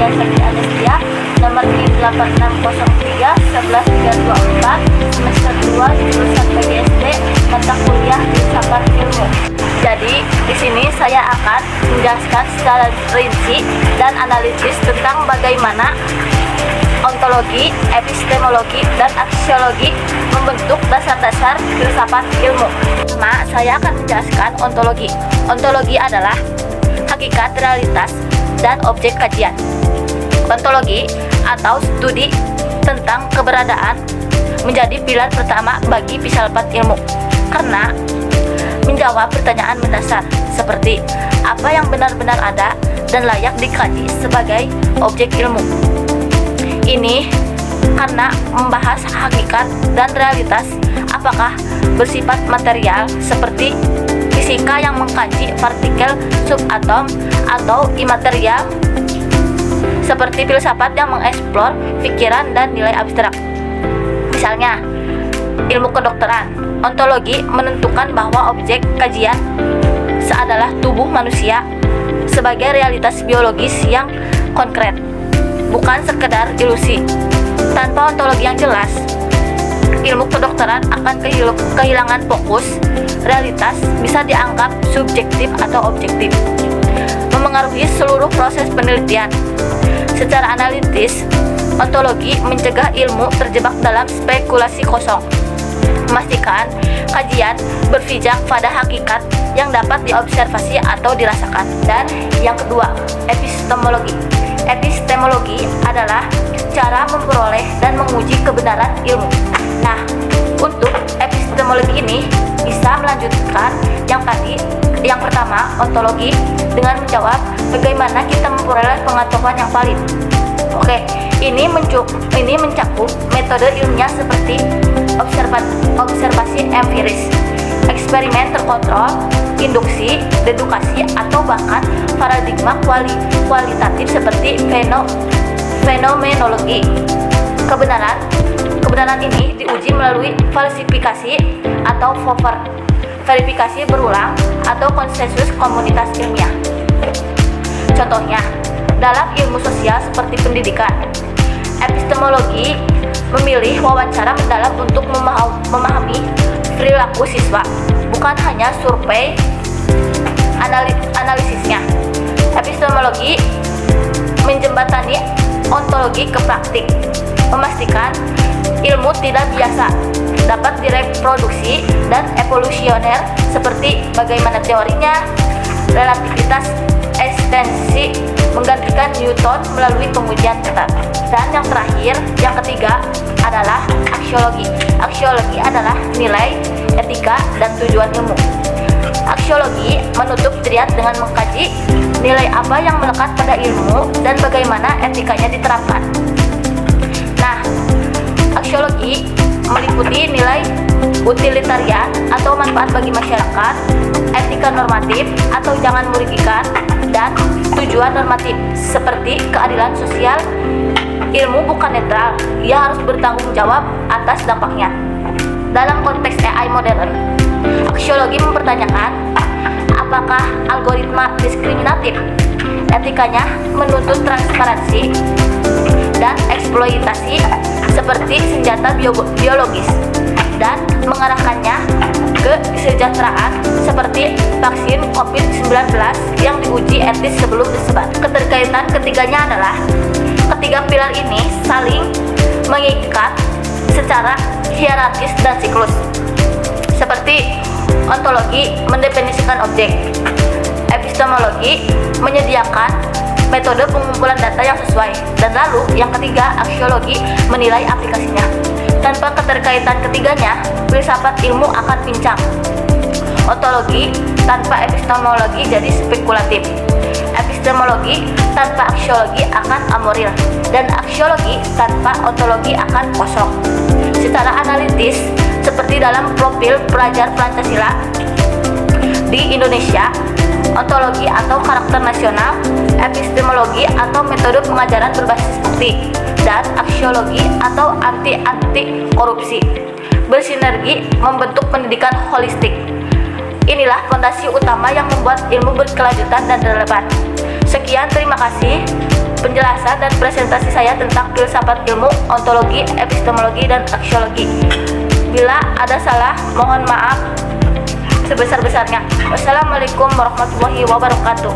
Kuliah Sakti Anesthesia nomor D8603 11324 semester 2 jurusan PGSD mata kuliah Filsafat Ilmu. Jadi di sini saya akan menjelaskan secara rinci dan analisis tentang bagaimana ontologi, epistemologi, dan aksiologi membentuk dasar-dasar filsafat ilmu. Pertama, saya akan menjelaskan ontologi. Ontologi adalah hakikat, realitas, dan objek kajian. Ontologi atau studi tentang keberadaan menjadi pilar pertama bagi filsafat ilmu karena menjawab pertanyaan mendasar seperti apa yang benar-benar ada dan layak dikaji sebagai objek ilmu. Ini karena membahas hakikat dan realitas, apakah bersifat material seperti fisika yang mengkaji partikel subatom atau imaterial seperti filsafat yang mengeksplor pikiran dan nilai abstrak. Misalnya, ilmu kedokteran, ontologi menentukan bahwa objek kajian adalah tubuh manusia sebagai realitas biologis yang konkret, bukan sekedar ilusi. Tanpa ontologi yang jelas, ilmu kedokteran akan kehilangan fokus. Realitas bisa dianggap subjektif atau objektif, memengaruhi seluruh proses penelitian. Secara analitis, ontologi mencegah ilmu terjebak dalam spekulasi kosong, memastikan kajian berpijak pada hakikat yang dapat diobservasi atau dirasakan. Dan yang kedua, epistemologi. Epistemologi adalah cara memperoleh dan menguji kebenaran ilmu. Nah, untuk epistemologi ini bisa melanjutkan yang tadi. Yang pertama, ontologi dengan menjawab bagaimana kita memperoleh pengetahuan yang valid. Oke, ini mencakup metode ilmiah seperti observasi empiris, eksperimen terkontrol, induksi, dedukasi, atau bahkan paradigma kualitatif seperti fenomenologi. Kebenaran ini diuji melalui falsifikasi atau verifikasi berulang atau konsensus komunitas ilmiah. Contohnya, dalam ilmu sosial seperti pendidikan, epistemologi memilih wawancara mendalam untuk memahami perilaku siswa, bukan hanya survei analisisnya. Epistemologi menjembatani ontologi ke praktik, memastikan ilmu tidak biasa dapat direproduksi dan evolusioner seperti bagaimana teorinya, relativitas ekstensi menggantikan Newton melalui pengujian ketat. Dan yang terakhir, yang ketiga adalah aksiologi. Aksiologi adalah nilai, etika, dan tujuan ilmu. Aksiologi menutup triad dengan mengkaji nilai apa yang melekat pada ilmu dan bagaimana etikanya diterapkan. Nah, aksiologi meliputi nilai utilitarian atau manfaat bagi masyarakat, etika normatif atau jangan merugikan, dan tujuan normatif seperti keadilan sosial. Ilmu bukan netral, ia harus bertanggung jawab atas dampaknya. Dalam konteks AI modern, aksiologi mempertanyakan apakah algoritma diskriminatif. Etikanya menuntut transparansi dan eksploitasi seperti senjata biologis dan mengarahkannya ke kesejahteraan seperti vaksin COVID-19 yang diuji etis sebelum disebar. Keterkaitan ketiganya adalah ketiga pilar ini saling mengikat secara hierarkis dan siklus. Seperti ontologi mendefinisikan objek, epistemologi menyediakan metode pengumpulan data yang sesuai, dan lalu yang ketiga, aksiologi menilai aplikasinya. Tanpa keterkaitan ketiganya, filsafat ilmu akan pincang. Ontologi tanpa epistemologi jadi spekulatif. Epistemologi tanpa aksiologi akan amoral, dan aksiologi tanpa ontologi akan kosong. Secara analitis, seperti dalam profil pelajar Pancasila di Indonesia, ontologi atau karakter nasional, epistemologi atau metode pengajaran berbasis bukti, dan aksiologi atau anti korupsi bersinergi membentuk pendidikan holistik. Inilah fondasi utama yang membuat ilmu berkelanjutan dan relevan. Sekian, terima kasih. penjelasan dan presentasi saya tentang filsafat ilmu, ontologi, epistemologi, dan aksiologi. Bila ada salah, mohon maaf sebesar-besarnya. Wassalamualaikum warahmatullahi wabarakatuh.